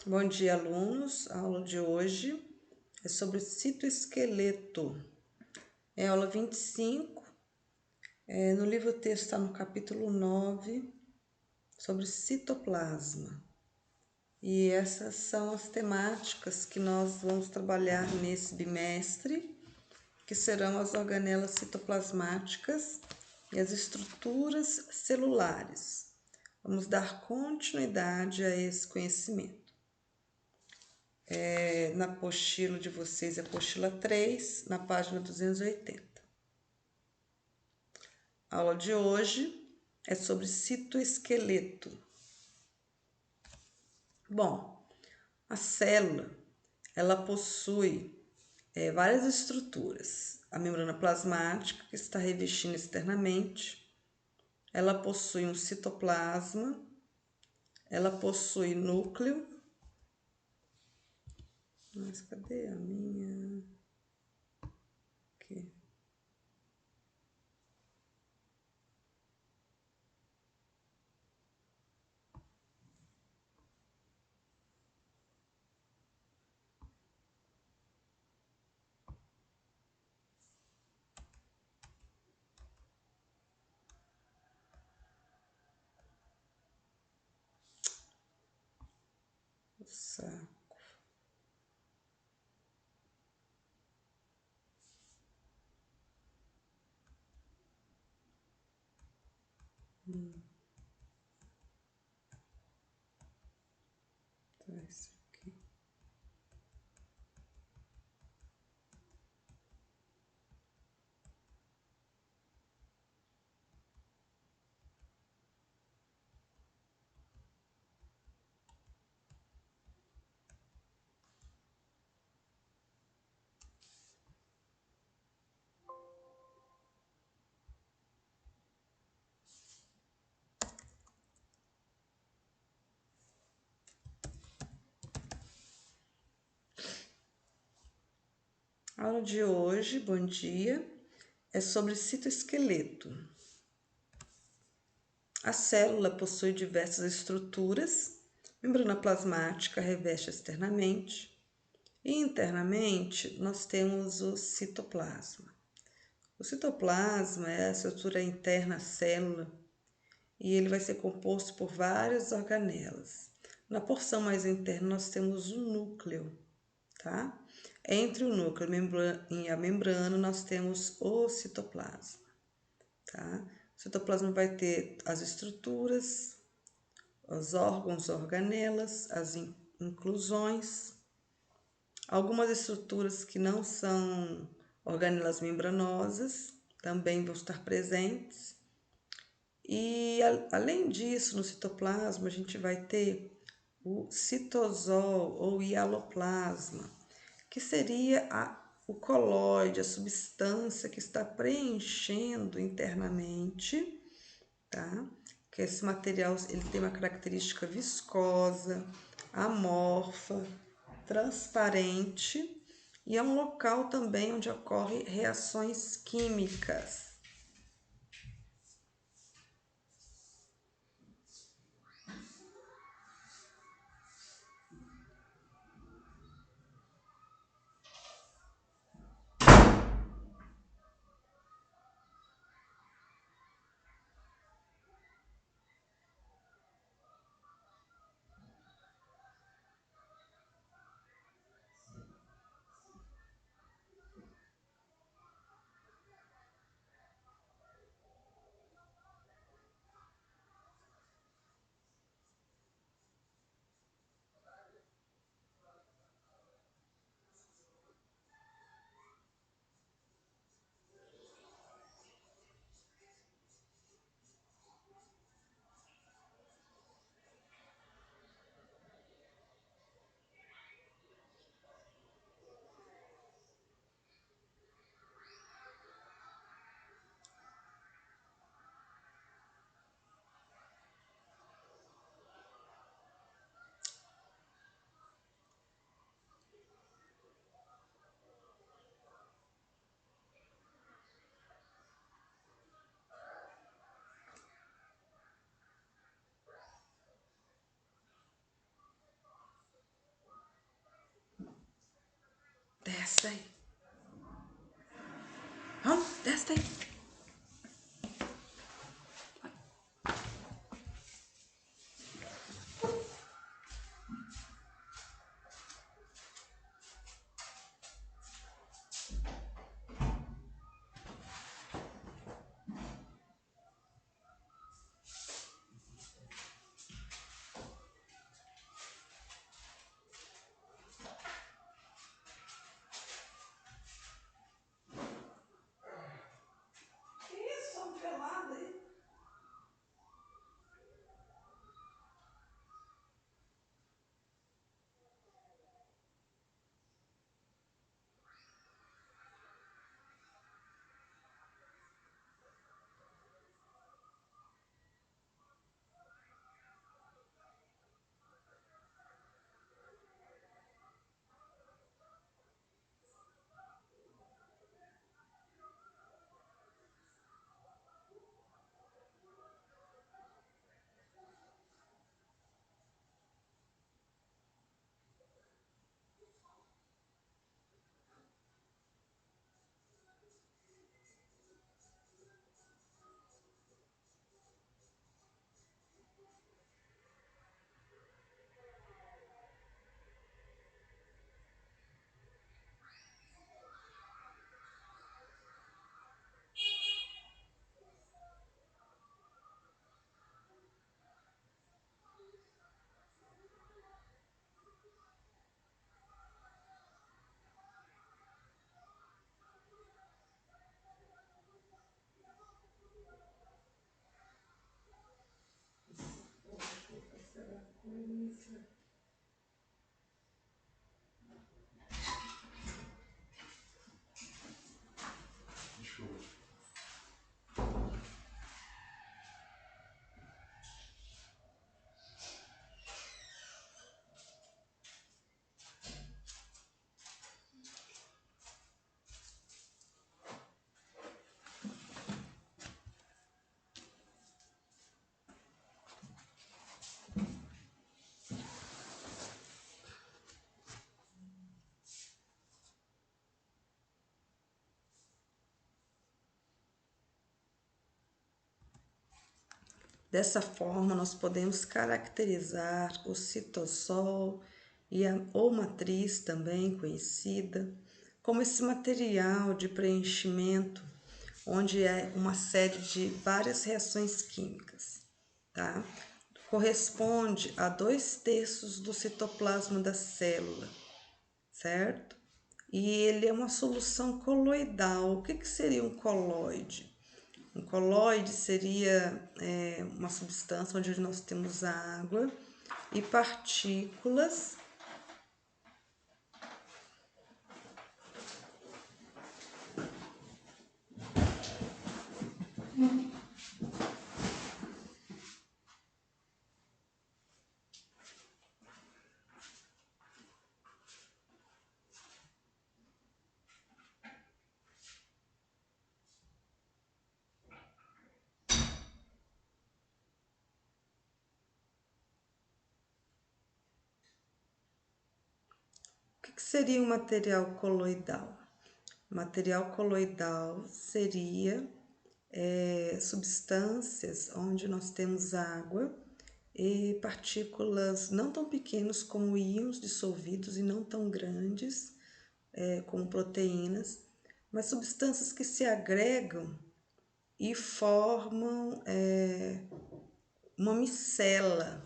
Bom dia, alunos. A aula de hoje é sobre citoesqueleto. É a aula 25. No livro-texto está no capítulo 9, sobre citoplasma. E essas são as temáticas que nós vamos trabalhar nesse bimestre, que serão as organelas citoplasmáticas e as estruturas celulares. Vamos dar continuidade a esse conhecimento. Na apostila de vocês, apostila 3, na página 280. A aula de hoje é sobre citoesqueleto. Bom, a célula, ela possui várias estruturas. A membrana plasmática, que está revestindo externamente, ela possui um citoplasma, ela possui núcleo. Mas cadê a minha? Aqui. Saco. Tá, isso aqui. A aula de hoje, bom dia, é sobre citoesqueleto. A célula possui diversas estruturas. Membrana plasmática reveste externamente e internamente nós temos o citoplasma. O citoplasma é a estrutura interna da célula e ele vai ser composto por várias organelas. Na porção mais interna nós temos o núcleo, tá? Entre o núcleo e a membrana nós temos o citoplasma, tá? O citoplasma vai ter as estruturas, os órgãos, organelas, as inclusões, algumas estruturas que não são organelas membranosas também vão estar presentes. E além disso, no citoplasma a gente vai ter o citosol ou hialoplasma, que seria o colóide, a substância que está preenchendo internamente, tá? Que esse material ele tem uma característica viscosa, amorfa, transparente e é um local também onde ocorrem reações químicas. Desce aí. Vamos, desce aí. Dessa forma, nós podemos caracterizar o citosol ou matriz, também conhecida, como esse material de preenchimento, onde é uma série de várias reações químicas, tá? Corresponde a 2/3 do citoplasma da célula, certo? E ele é uma solução coloidal. O que seria um coloide? Um coloide seria uma substância onde nós temos água e partículas O que seria um material coloidal? Material coloidal seria substâncias onde nós temos água e partículas não tão pequenas como íons dissolvidos e não tão grandes como proteínas, mas substâncias que se agregam e formam uma micela,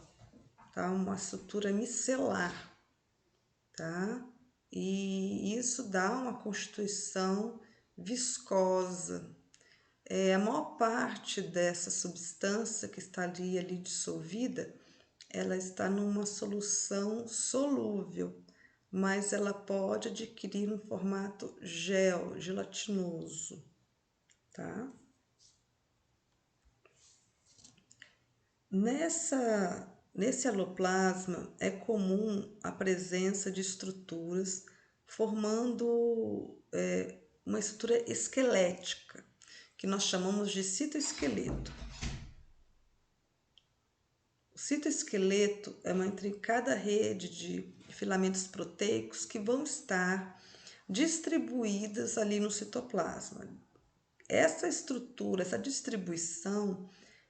tá? Uma estrutura micelar, tá? E isso dá uma constituição viscosa. A maior parte dessa substância que está ali dissolvida, ela está numa solução solúvel, mas ela pode adquirir um formato gelatinoso, tá? Nesse aloplasma é comum a presença de estruturas formando uma estrutura esquelética, que nós chamamos de citoesqueleto. O citoesqueleto é uma intrincada rede de filamentos proteicos que vão estar distribuídas ali no citoplasma. Essa estrutura, essa distribuição,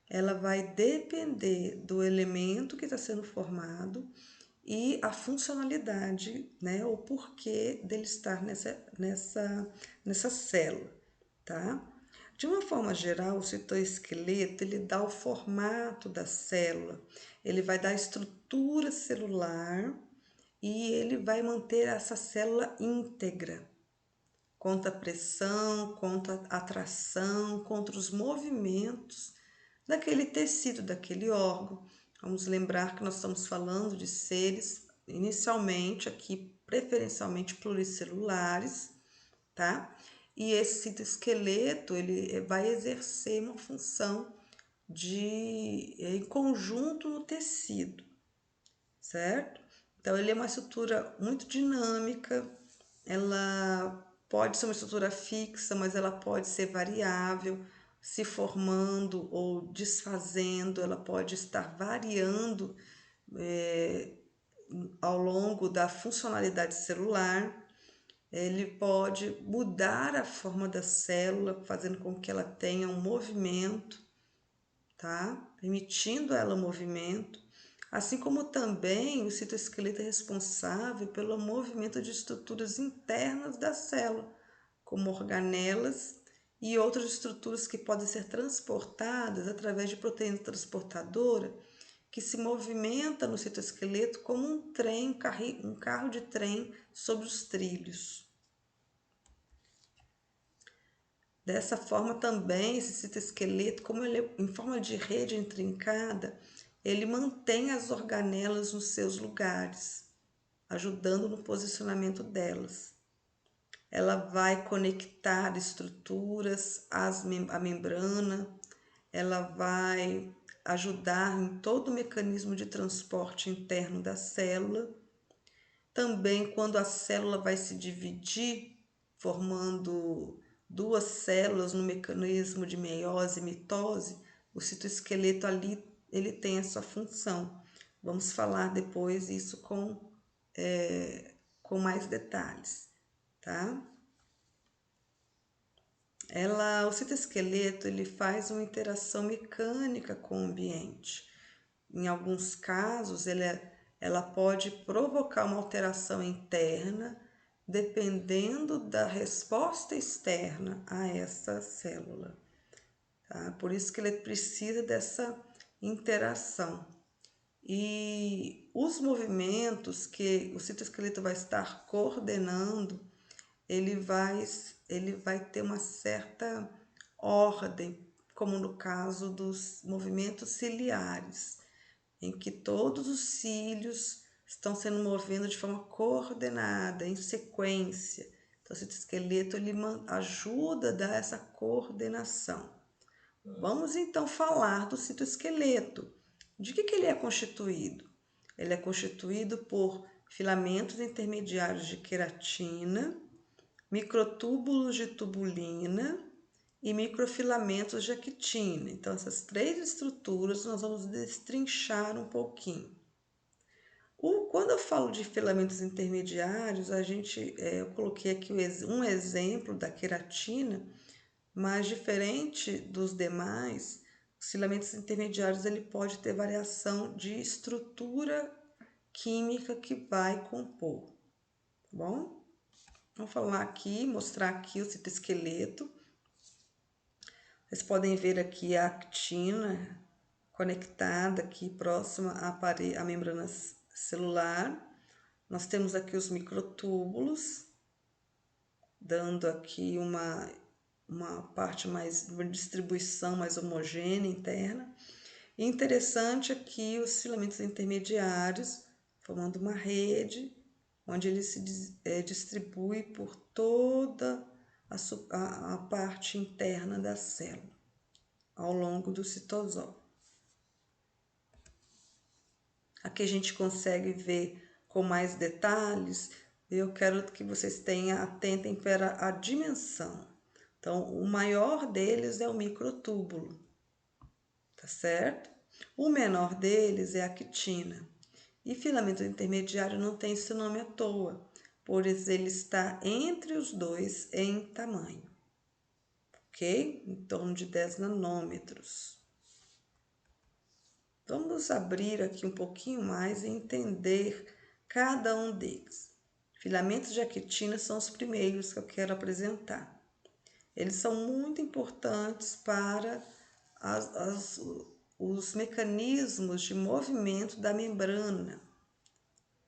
ela vai depender do elemento que está sendo formado e a funcionalidade, né, o porquê dele estar nessa célula, tá? De uma forma geral, o citoesqueleto, ele dá o formato da célula, ele vai dar a estrutura celular e ele vai manter essa célula íntegra, contra a pressão, contra a atração, contra os movimentos daquele tecido, daquele órgão. Vamos lembrar que nós estamos falando de seres, inicialmente aqui, preferencialmente pluricelulares, tá? E esse citoesqueleto, ele vai exercer uma função em conjunto no tecido, certo? Então, ele é uma estrutura muito dinâmica, ela pode ser uma estrutura fixa, mas ela pode ser variável, se formando ou desfazendo, ela pode estar variando ao longo da funcionalidade celular. Ele pode mudar a forma da célula, fazendo com que ela tenha um movimento, tá? Permitindo ela o movimento. Assim como também o citoesqueleto é responsável pelo movimento de estruturas internas da célula, como organelas e outras estruturas que podem ser transportadas através de proteína transportadora, que se movimenta no citoesqueleto como um trem, um carro de trem sobre os trilhos. Dessa forma também, esse citoesqueleto, como ele é em forma de rede intrincada, ele mantém as organelas nos seus lugares, ajudando no posicionamento delas. Ela vai conectar estruturas à membrana, ela vai ajudar em todo o mecanismo de transporte interno da célula. Também, quando a célula vai se dividir, formando duas células no mecanismo de meiose e mitose, o citoesqueleto ali ele tem essa função. Vamos falar depois isso com mais detalhes, tá? O citoesqueleto ele faz uma interação mecânica com o ambiente. Em alguns casos, ela pode provocar uma alteração interna, dependendo da resposta externa a essa célula. Tá? Por isso que ele precisa dessa interação. E os movimentos que o citoesqueleto vai estar coordenando, ele vai ter uma certa ordem, como no caso dos movimentos ciliares, em que todos os cílios estão sendo movidos de forma coordenada, em sequência. Então, o citoesqueleto ele ajuda a dar essa coordenação. Vamos então falar do citoesqueleto. De que ele é constituído? Ele é constituído por filamentos intermediários de queratina, microtúbulos de tubulina e microfilamentos de actina. Então, essas três estruturas nós vamos destrinchar um pouquinho. Quando eu falo de filamentos intermediários, eu coloquei aqui um exemplo da queratina, mas diferente dos demais, os filamentos intermediários ele pode ter variação de estrutura química que vai compor, tá bom? Vamos falar aqui, mostrar aqui o citoesqueleto. Vocês podem ver aqui a actina conectada aqui próxima à membrana celular. Nós temos aqui os microtúbulos, dando aqui uma distribuição mais homogênea interna. E interessante aqui os filamentos intermediários, formando uma rede, onde ele se distribui por toda a parte interna da célula, ao longo do citosol. Aqui a gente consegue ver com mais detalhes. Eu quero que vocês atentem para a dimensão. Então, o maior deles é o microtúbulo, tá certo? O menor deles é a actina. E filamento intermediário não tem esse nome à toa, pois ele está entre os dois em tamanho, ok? Em torno de 10 nanômetros. Vamos abrir aqui um pouquinho mais e entender cada um deles. Filamentos de actina são os primeiros que eu quero apresentar. Eles são muito importantes para os mecanismos de movimento da membrana,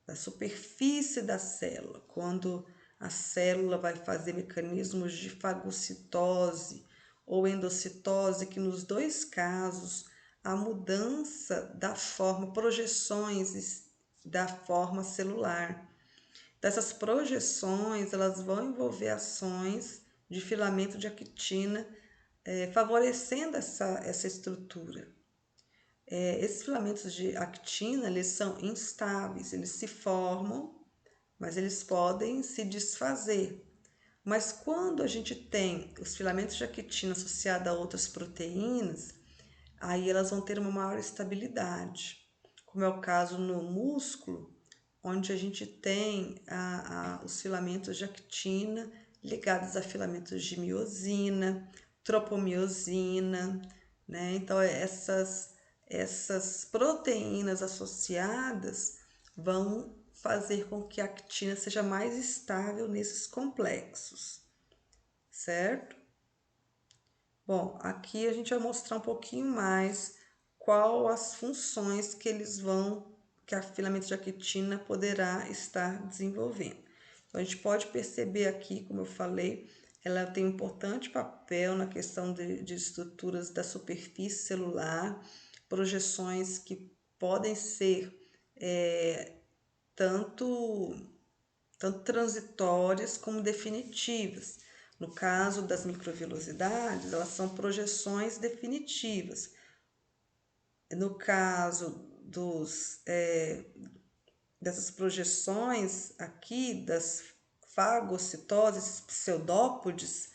da superfície da célula, quando a célula vai fazer mecanismos de fagocitose ou endocitose, que nos dois casos a mudança da forma, projeções da forma celular. Dessas projeções, elas vão envolver ações de filamento de actina, favorecendo essa estrutura. Esses filamentos de actina, eles são instáveis, eles se formam, mas eles podem se desfazer. Mas quando a gente tem os filamentos de actina associados a outras proteínas, aí elas vão ter uma maior estabilidade, como é o caso no músculo, onde a gente tem os filamentos de actina ligados a filamentos de miosina, tropomiosina, né? Então, essas proteínas associadas vão fazer com que a actina seja mais estável nesses complexos, certo? Bom, aqui a gente vai mostrar um pouquinho mais qual as funções que que a filamento de actina poderá estar desenvolvendo. Então, a gente pode perceber aqui, como eu falei, ela tem um importante papel na questão de estruturas da superfície celular, projeções que podem ser tanto transitórias como definitivas. No caso das microvilosidades, elas são projeções definitivas. No caso dessas projeções aqui, das fagocitoses, pseudópodes,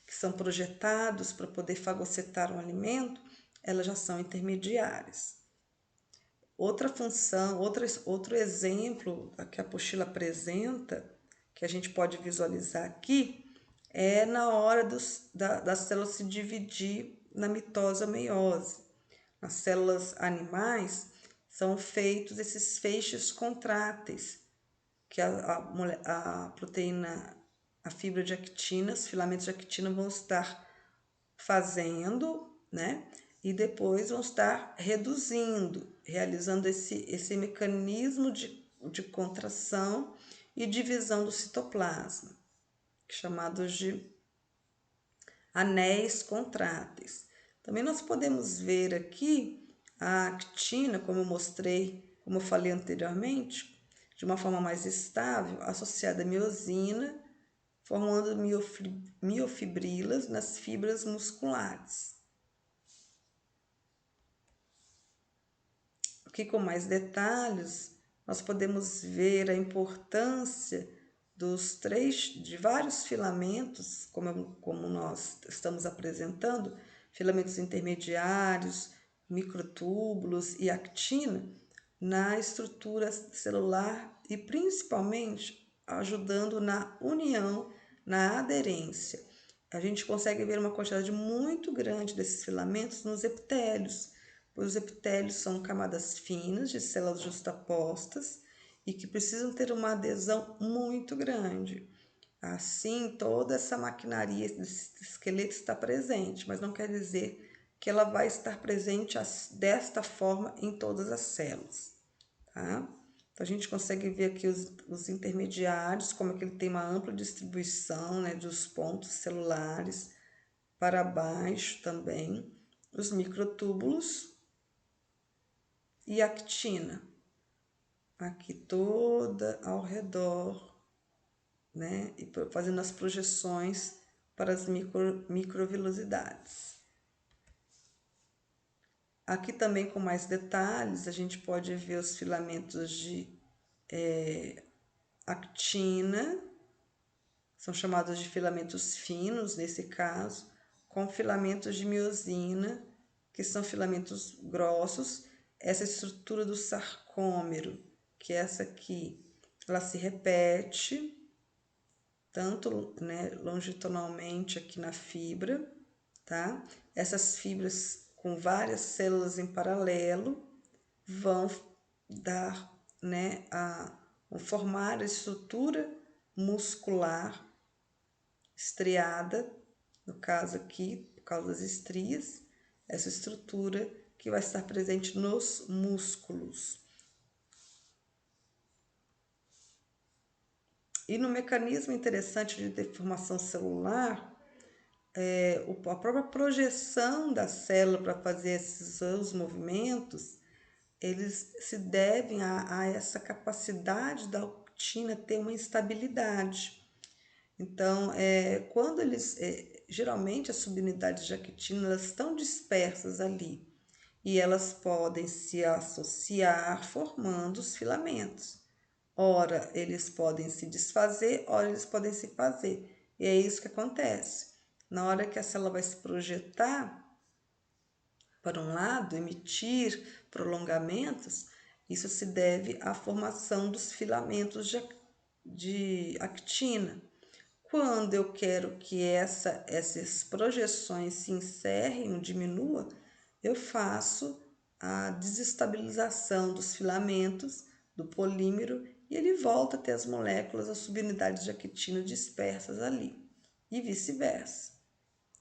que são projetados para poder fagocitar um alimento, elas já são intermediárias. Outra função, outro exemplo que a apostila apresenta, que a gente pode visualizar aqui, é na hora da célula se dividir na mitose ou meiose. Nas células animais são feitos esses feixes contráteis, que a proteína, a fibra de actina, os filamentos de actina vão estar fazendo, né? E depois vão estar reduzindo, realizando esse mecanismo de contração e divisão do citoplasma, chamados de anéis contráteis. Também nós podemos ver aqui a actina, como eu mostrei, como eu falei anteriormente, de uma forma mais estável, associada à miosina, formando miofibrilas nas fibras musculares. Aqui com mais detalhes, nós podemos ver a importância de vários filamentos, como nós estamos apresentando, filamentos intermediários, microtúbulos e actina, na estrutura celular e principalmente ajudando na união, na aderência. A gente consegue ver uma quantidade muito grande desses filamentos nos epitélios, pois os epitélios são camadas finas de células justapostas e que precisam ter uma adesão muito grande. Assim, toda essa maquinaria desse esqueleto está presente, mas não quer dizer que ela vai estar presente desta forma em todas as células, tá? Então, a gente consegue ver aqui os intermediários, como é que ele tem uma ampla distribuição, né, dos pontos celulares para baixo também, os microtúbulos e a actina, aqui toda ao redor, né, e fazendo as projeções para as microvilosidades. Aqui também com mais detalhes, a gente pode ver os filamentos de actina, são chamados de filamentos finos nesse caso, com filamentos de miosina, que são filamentos grossos. Essa estrutura do sarcômero, que é essa aqui, ela se repete, tanto, né, longitudinalmente aqui na fibra, tá? Essas fibras com várias células em paralelo vão dar, né, vão formar a estrutura muscular estriada, no caso aqui, por causa das estrias, essa estrutura que vai estar presente nos músculos. E no mecanismo interessante de deformação celular, a própria projeção da célula para fazer esses seus movimentos, eles se devem a essa capacidade da actina ter uma estabilidade. Então, quando geralmente as subunidades de actina, elas estão dispersas ali e elas podem se associar formando os filamentos. Ora, eles podem se desfazer, ora, eles podem se fazer. E é isso que acontece. Na hora que a célula vai se projetar para um lado, emitir prolongamentos, isso se deve à formação dos filamentos de actina. Quando eu quero que essas projeções se encerrem ou diminuam, eu faço a desestabilização dos filamentos do polímero e ele volta a ter as moléculas, as subunidades de actina dispersas ali e vice-versa.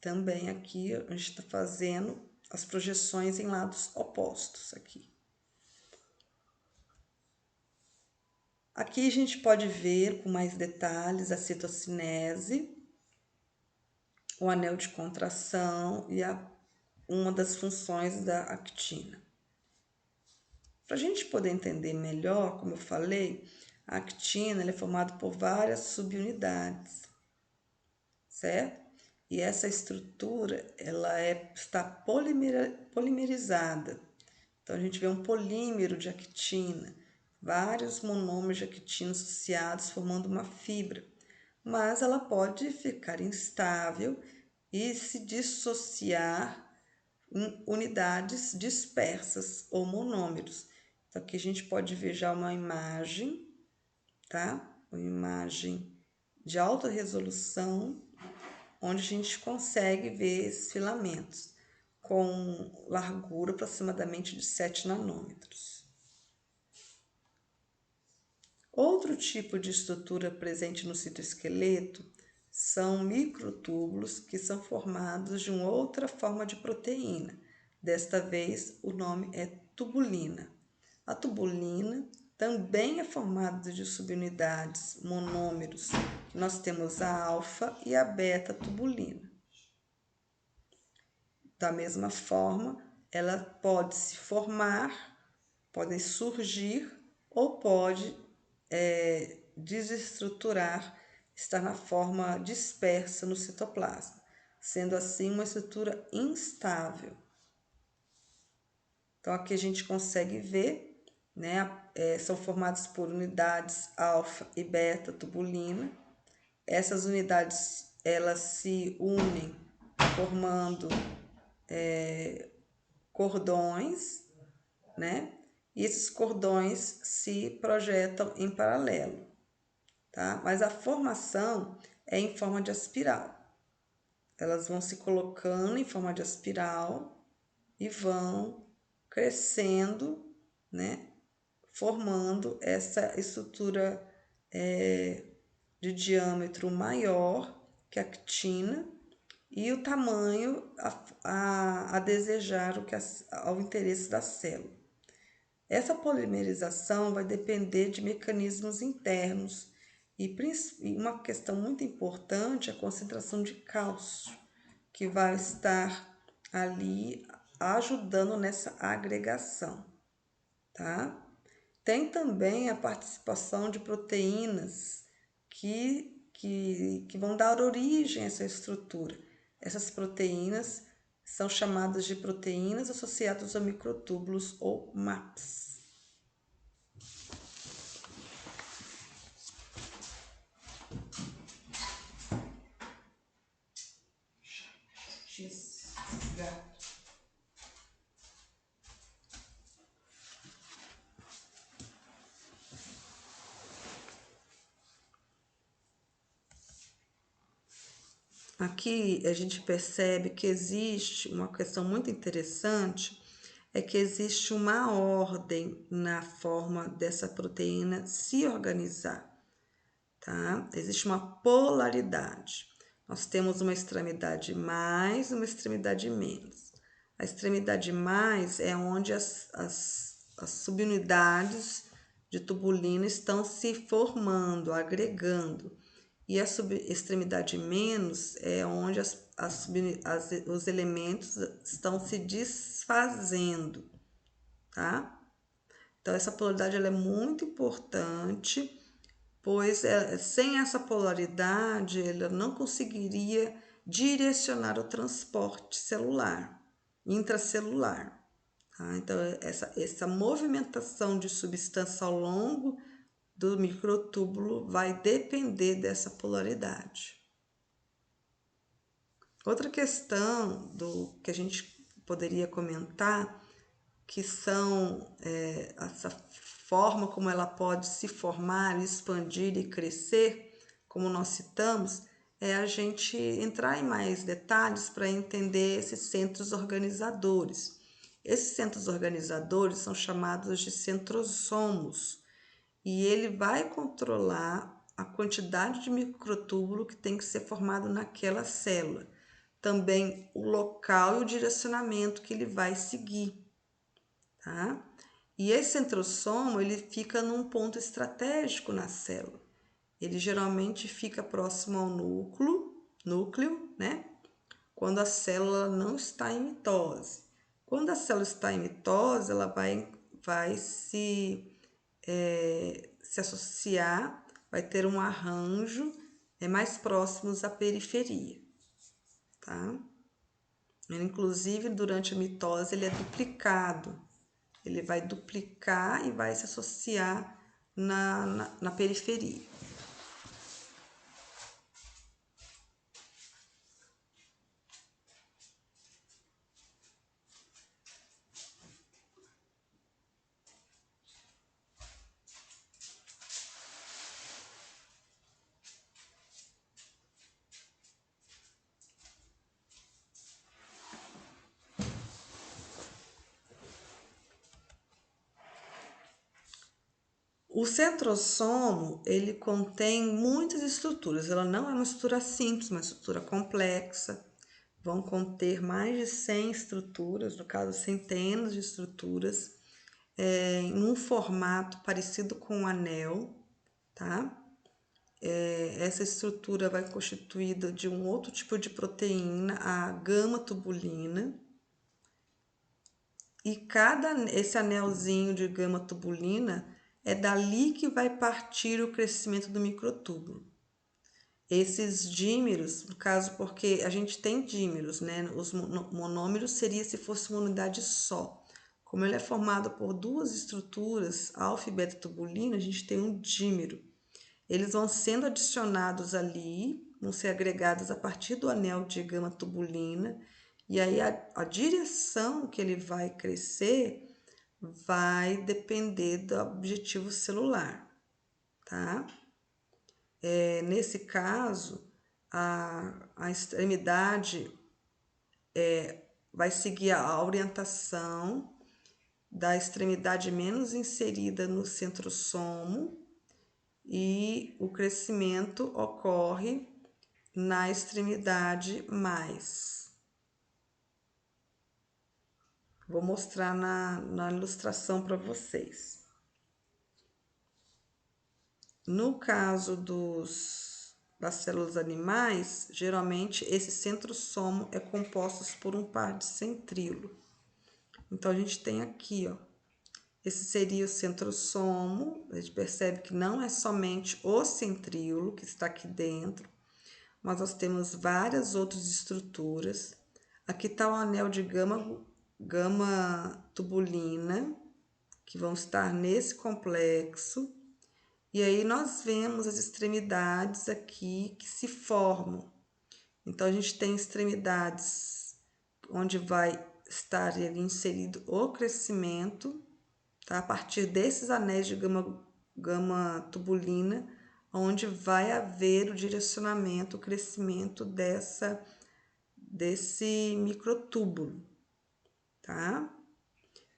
Também aqui a gente está fazendo as projeções em lados opostos aqui. Aqui a gente pode ver com mais detalhes a citocinese, o anel de contração e uma das funções da actina. Para a gente poder entender melhor, como eu falei, a actina é formada por várias subunidades, certo? E essa estrutura ela está polimerizada. Então, a gente vê um polímero de actina, vários monômeros de actina associados formando uma fibra, mas ela pode ficar instável e se dissociar em unidades dispersas ou monômeros. Então, aqui a gente pode ver já uma imagem, tá? Uma imagem de alta resolução, onde a gente consegue ver esses filamentos com largura aproximadamente de 7 nanômetros. Outro tipo de estrutura presente no citoesqueleto são microtúbulos que são formados de uma outra forma de proteína. Desta vez, o nome é tubulina. A tubulina também é formada de subunidades, monômeros. Nós temos a alfa e a beta-tubulina. Da mesma forma, ela pode se formar, pode surgir ou pode desestruturar, estar na forma dispersa no citoplasma, sendo assim uma estrutura instável. Então, aqui a gente consegue ver, né, são formadas por unidades alfa e beta tubulina. Essas unidades, elas se unem formando cordões, né? E esses cordões se projetam em paralelo, tá? Mas a formação é em forma de espiral. Elas vão se colocando em forma de espiral e vão crescendo, né? Formando essa estrutura de diâmetro maior que a actina e o tamanho a desejar ao interesse da célula. Essa polimerização vai depender de mecanismos internos e uma questão muito importante é a concentração de cálcio, que vai estar ali ajudando nessa agregação, tá? Tem também a participação de proteínas que vão dar origem a essa estrutura. Essas proteínas são chamadas de proteínas associadas a microtúbulos ou MAPs. aqui a gente percebe que existe uma questão muito interessante, é que existe uma ordem na forma dessa proteína se organizar, tá? Existe uma polaridade. Nós temos uma extremidade mais, uma extremidade menos. A extremidade mais é onde as subunidades de tubulina estão se formando, agregando. E a extremidade menos é onde os elementos estão se desfazendo, tá? Então, essa polaridade ela é muito importante, pois sem essa polaridade ela não conseguiria direcionar o transporte celular, intracelular. Tá? Então, essa movimentação de substância ao longo do microtúbulo vai depender dessa polaridade. Outra questão que a gente poderia comentar, que são essa forma como ela pode se formar, expandir e crescer, como nós citamos, é a gente entrar em mais detalhes para entender esses centros organizadores. Esses centros organizadores são chamados de centrosomos e ele vai controlar a quantidade de microtúbulo que tem que ser formado naquela célula. Também o local e o direcionamento que ele vai seguir, tá? E esse centrosomo, ele fica num ponto estratégico na célula. Ele geralmente fica próximo ao núcleo, né? Quando a célula não está em mitose. Quando a célula está em mitose, ela vai se associar, vai ter um arranjo mais próximos à periferia, tá? Inclusive, durante a mitose, ele é duplicado. Ele vai duplicar e vai se associar na periferia. O centrosomo, ele contém muitas estruturas. Ela não é uma estrutura simples, uma estrutura complexa. Vão conter mais de 100 estruturas, no caso, centenas de estruturas, em um formato parecido com um anel, tá? Essa estrutura vai constituída de um outro tipo de proteína, a gama-tubulina. E esse anelzinho de gama-tubulina é dali que vai partir o crescimento do microtúbulo. Esses dímeros, no caso, porque a gente tem dímeros, né? Os monômeros seria se fosse uma unidade só. Como ele é formado por duas estruturas, alfa e beta-tubulina, a gente tem um dímero. Eles vão sendo adicionados ali, vão ser agregados a partir do anel de gama-tubulina, e aí a direção que ele vai crescer vai depender do objetivo celular, tá? Nesse caso, a extremidade vai seguir a orientação da extremidade menos inserida no centrosomo e o crescimento ocorre na extremidade mais. Vou mostrar na ilustração para vocês. No caso das células animais, geralmente esse centrosomo é composto por um par de centríolo. Então, a gente tem aqui, ó, esse seria o centrosomo. A gente percebe que não é somente o centríolo que está aqui dentro, mas nós temos várias outras estruturas. Aqui está o anel de gama-tubulina, que vão estar nesse complexo. E aí nós vemos as extremidades aqui que se formam. Então, a gente tem extremidades onde vai estar ali inserido o crescimento, tá? A partir desses anéis de gama-tubulina, onde vai haver o direcionamento, o crescimento desse microtúbulo, tá?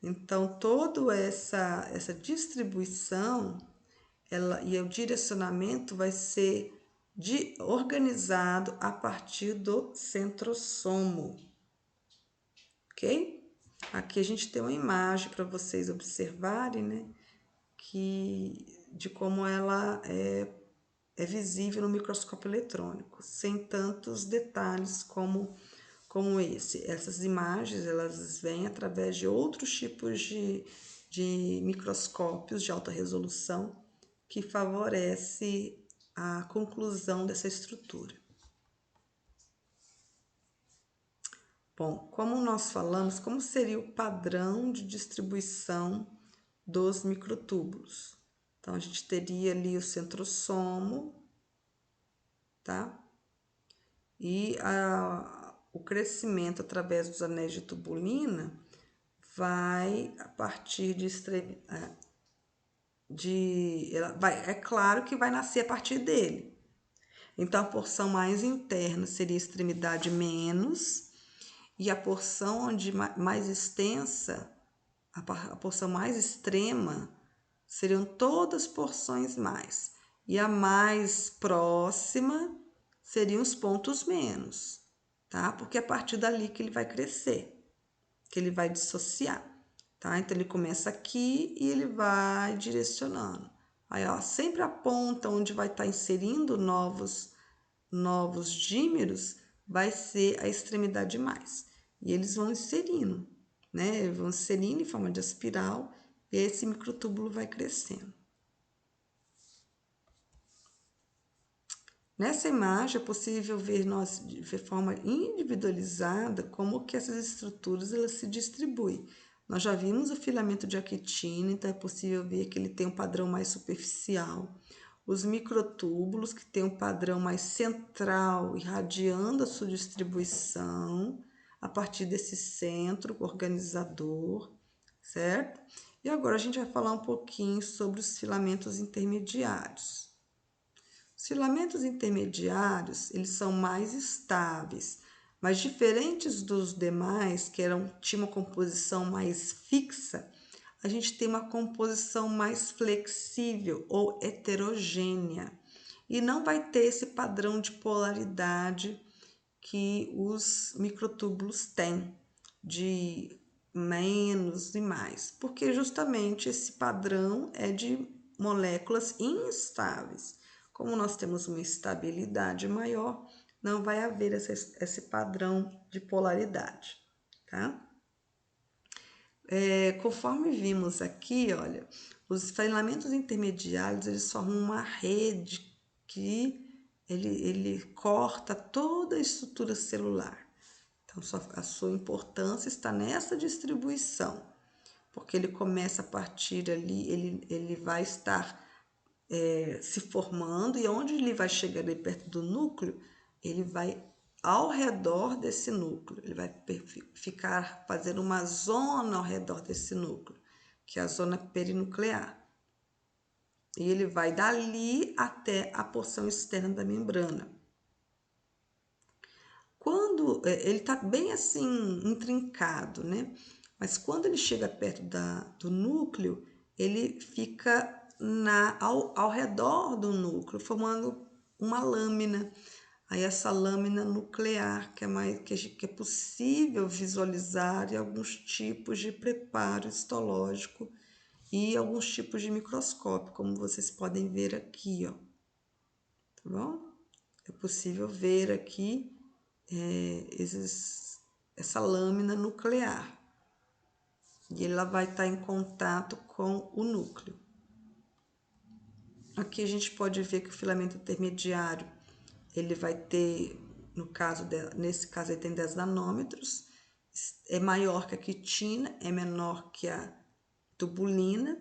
Então, toda essa distribuição e o direcionamento vai ser organizado a partir do centrosomo, ok? Aqui a gente tem uma imagem para vocês observarem, né? De como ela é visível no microscópio eletrônico, sem tantos detalhes como esse. Essas imagens, elas vêm através de outros tipos de microscópios de alta resolução que favorece a conclusão dessa estrutura. Bom, como nós falamos, como seria o padrão de distribuição dos microtúbulos? Então, a gente teria ali o centrosomo, tá? E o crescimento através dos anéis de tubulina vai a partir é claro que vai nascer a partir dele. Então, a porção mais interna seria a extremidade menos, e a porção mais extensa, a porção mais extrema, seriam todas porções mais. E a mais próxima seriam os pontos menos, tá? Porque é a partir dali que ele vai crescer, que ele vai dissociar, tá? Então, ele começa aqui e ele vai direcionando. Aí, ó, sempre a ponta onde vai estar inserindo novos dímeros vai ser a extremidade mais. E eles vão inserindo, né? Vão inserindo em forma de espiral e esse microtúbulo vai crescendo. Nessa imagem é possível ver de forma individualizada como que essas estruturas elas se distribuem. Nós já vimos o filamento de actina, então é possível ver que ele tem um padrão mais superficial. Os microtúbulos, que tem um padrão mais central, irradiando a sua distribuição a partir desse centro organizador, certo? E agora a gente vai falar um pouquinho sobre os filamentos intermediários. Os filamentos intermediários, eles são mais estáveis, mas diferentes dos demais, que tinham uma composição mais fixa, a gente tem uma composição mais flexível ou heterogênea e não vai ter esse padrão de polaridade que os microtúbulos têm, de menos e mais, porque justamente esse padrão é de moléculas instáveis. Como nós temos uma estabilidade maior, não vai haver esse padrão de polaridade, tá? Conforme vimos aqui, olha, os filamentos intermediários, eles formam uma rede que ele corta toda a estrutura celular. Então, a sua importância está nessa distribuição, porque ele começa a partir ali, ele vai estar se formando, e onde ele vai chegar ali perto do núcleo, ele vai ao redor desse núcleo, ele vai ficar fazendo uma zona ao redor desse núcleo, que é a zona perinuclear. E ele vai dali até a porção externa da membrana. Quando ele está bem assim intrincado, né? Mas quando ele chega perto do núcleo, ele fica ao redor do núcleo, formando uma lâmina. Aí essa lâmina nuclear, que é possível visualizar em alguns tipos de preparo histológico e alguns tipos de microscópio, como vocês podem ver aqui, ó. Tá bom? É possível ver aqui essa lâmina nuclear. E ela vai estar em contato com o núcleo. Aqui a gente pode ver que o filamento intermediário, ele vai ter, nesse caso ele tem 10 nanômetros, é maior que a quitina, é menor que a tubulina,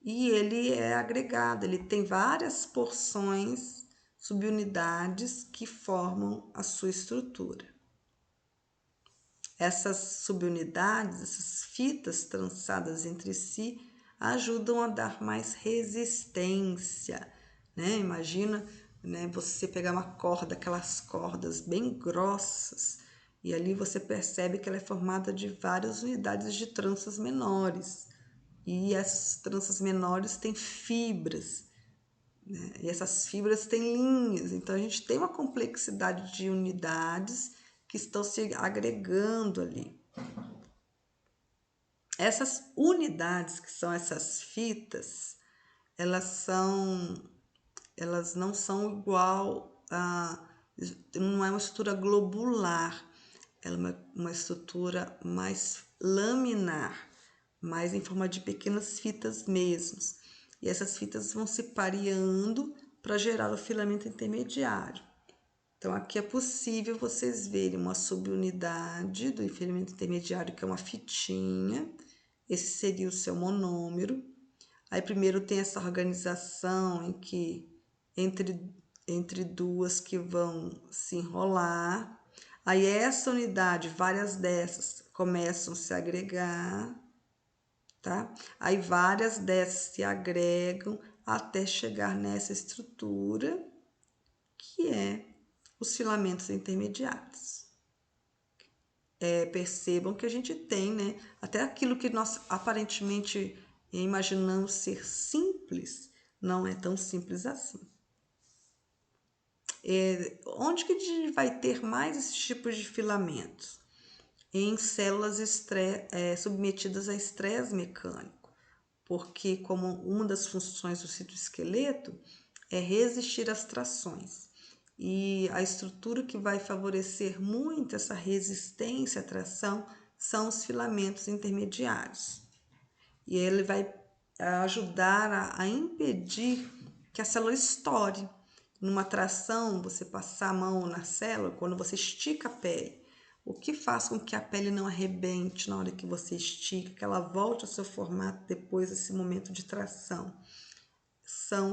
e ele é agregado, ele tem várias porções, subunidades que formam a sua estrutura. Essas subunidades, essas fitas trançadas entre si, ajudam a dar mais resistência né? Imagina, né, você pegar uma corda, aquelas cordas bem grossas, e ali você percebe que ela é formada de várias unidades de tranças menores. E essas tranças menores têm fibras, né? E essas fibras têm linhas. Então a gente tem uma complexidade de unidades que estão se agregando ali. Essas unidades, que são essas fitas, elas não são igual a, não é uma estrutura globular, ela é uma estrutura mais laminar, mais em forma de pequenas fitas mesmo. E essas fitas vão se pareando para gerar o filamento intermediário. Então, aqui é possível vocês verem uma subunidade do filamento intermediário, que é uma fitinha. Esse seria o seu monômero. Aí, primeiro tem essa organização em que entre duas que vão se enrolar. Aí, essa unidade, várias dessas, começam a se agregar, tá? Aí, várias dessas se agregam até chegar nessa estrutura, que é os filamentos intermediários. Percebam que a gente tem, né? Até aquilo que nós aparentemente imaginamos ser simples, não é tão simples assim. Onde que a gente vai ter mais esses tipos de filamentos? Em células submetidas a estresse mecânico, porque como uma das funções do citoesqueleto é resistir às trações. E a estrutura que vai favorecer muito essa resistência à tração são os filamentos intermediários. E ele vai ajudar a impedir que a célula estoure. Numa tração, você passar a mão na célula, quando você estica a pele, o que faz com que a pele não arrebente na hora que você estica, que ela volte ao seu formato depois desse momento de tração? São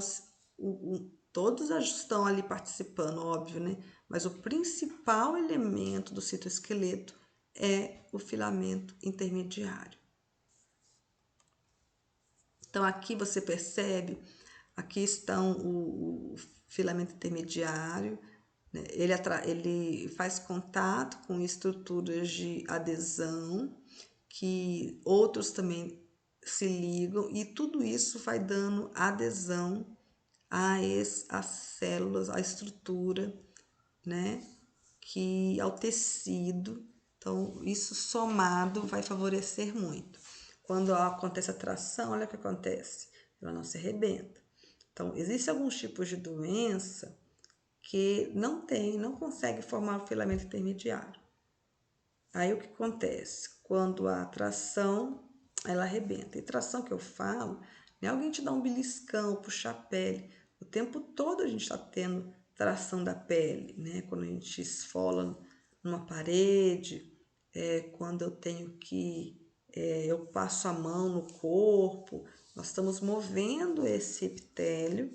todos estão ali participando, óbvio, né? Mas o principal elemento do citoesqueleto é o filamento intermediário. Então, aqui você percebe, aqui estão o filamento intermediário, né? Ele faz contato com estruturas de adesão, que outros também se ligam, e tudo isso vai dando adesão às células, à estrutura, né? Ao tecido. Então, isso somado vai favorecer muito. Quando acontece a tração, olha o que acontece, ela não se arrebenta. Então, existem alguns tipos de doença que não consegue formar o filamento intermediário. Aí, o que acontece? Quando a tração, ela arrebenta. E tração que eu falo, não é alguém te dar um beliscão, puxar a pele. O tempo todo a gente está tendo tração da pele, né? Quando a gente esfola numa parede, quando eu tenho eu passo a mão no corpo, nós estamos movendo esse epitélio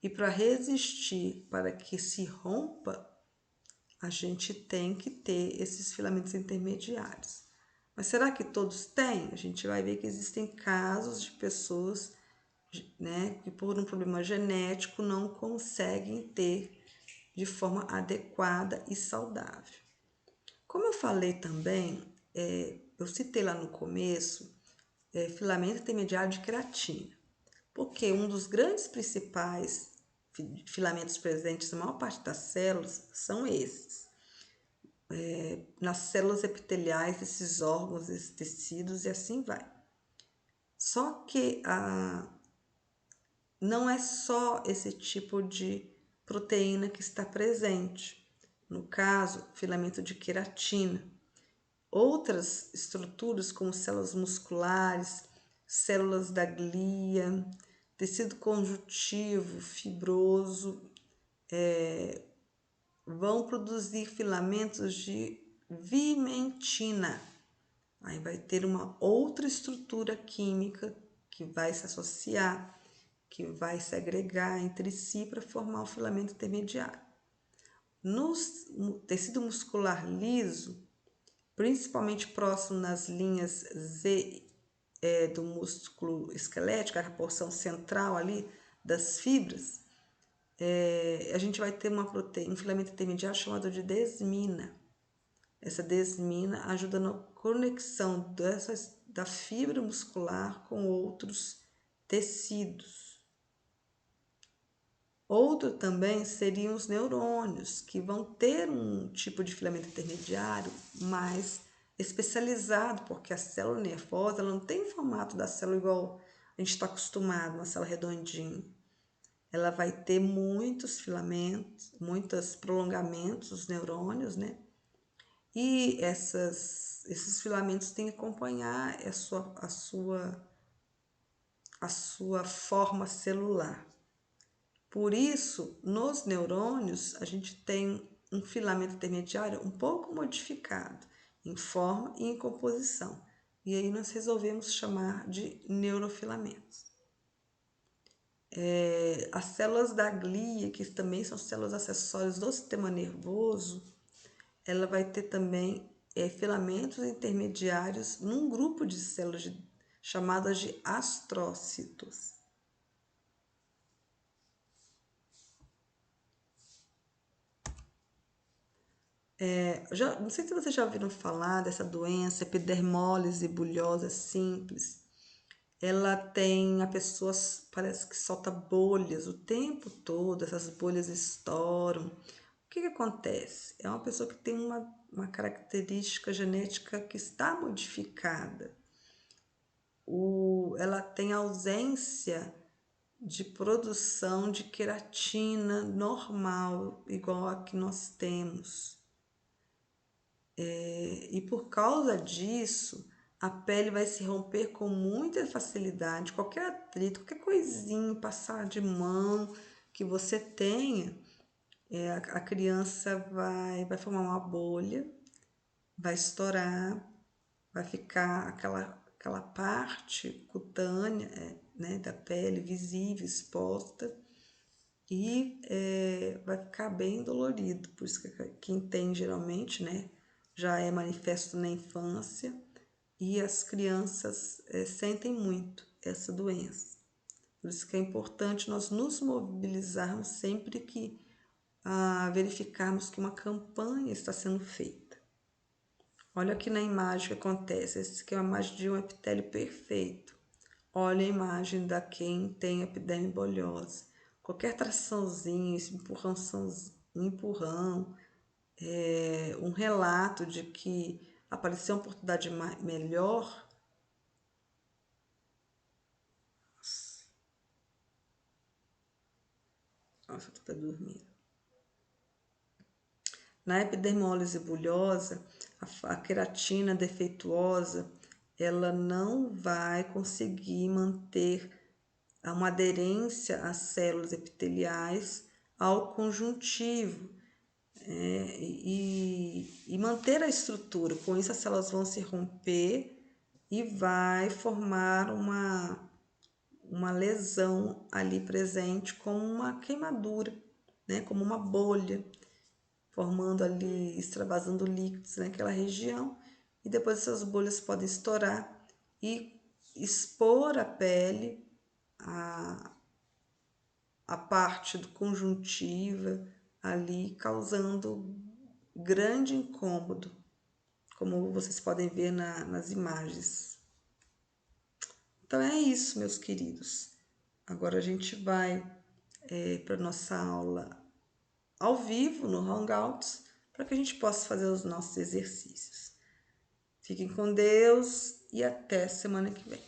e para resistir, para que se rompa, a gente tem que ter esses filamentos intermediários. Mas será que todos têm? A gente vai ver que existem casos de pessoas, né, que por um problema genético não conseguem ter de forma adequada e saudável. Como eu falei também, eu citei lá no começo, filamento intermediário de queratina, porque um dos grandes principais filamentos presentes na maior parte das células são esses. Nas células epiteliais desses órgãos, desses tecidos e assim vai. Só que não é só esse tipo de proteína que está presente. No caso, filamento de queratina. Outras estruturas, como células musculares, células da glia, tecido conjuntivo, fibroso, vão produzir filamentos de vimentina. Aí vai ter uma outra estrutura química que vai se associar, que vai se agregar entre si para formar o filamento intermediário. No tecido muscular liso, principalmente próximo nas linhas Z do músculo esquelético, a porção central ali das fibras, a gente vai ter um filamento intermediário chamado de desmina. Essa desmina ajuda na conexão da fibra muscular com outros tecidos. Outro também seriam os neurônios, que vão ter um tipo de filamento intermediário mais especializado, porque a célula nervosa ela não tem o formato da célula igual a gente está acostumado, uma célula redondinha. Ela vai ter muitos filamentos, muitos prolongamentos dos neurônios, né? E esses filamentos têm que acompanhar a sua forma celular. Por isso, nos neurônios, a gente tem um filamento intermediário um pouco modificado em forma e em composição. E aí nós resolvemos chamar de neurofilamentos. As células da glia, que também são células acessórias do sistema nervoso, ela vai ter também filamentos intermediários num grupo de células chamadas de astrócitos. Não sei se vocês já ouviram falar dessa doença, epidermólise bulhosa simples. A pessoa parece que solta bolhas o tempo todo, essas bolhas estouram. O que acontece? É uma pessoa que tem uma característica genética que está modificada. Ela tem ausência de produção de queratina normal, igual a que nós temos. E por causa disso, a pele vai se romper com muita facilidade. Qualquer atrito, qualquer coisinha, passar de mão que você tenha, a criança vai formar uma bolha, vai estourar, vai ficar aquela parte cutânea, né, da pele visível, exposta, e vai ficar bem dolorido. Por isso que quem tem geralmente, né, já é manifesto na infância, e as crianças sentem muito essa doença. Por isso que é importante nós nos mobilizarmos sempre que verificarmos que uma campanha está sendo feita. Olha aqui na imagem o que acontece. Essa aqui é uma imagem de um epitélio perfeito. Olha a imagem da quem tem epiderme bolhosa. Qualquer traçãozinha, esse empurrão, um relato de que apareceu uma oportunidade melhor. Nossa, tô até dormindo. Na epidermólise bulhosa, a queratina defeituosa, ela não vai conseguir manter uma aderência às células epiteliais ao conjuntivo e manter a estrutura. Com isso, as células vão se romper e vai formar uma lesão ali presente, como uma queimadura, né? Como uma bolha, formando ali, extravasando líquidos naquela região, e depois essas bolhas podem estourar e expor a pele, a parte do conjuntiva ali, causando grande incômodo, como vocês podem ver nas imagens. Então é isso, meus queridos. Agora a gente vai para nossa aula ao vivo no Hangouts, para que a gente possa fazer os nossos exercícios. Fiquem com Deus e até semana que vem.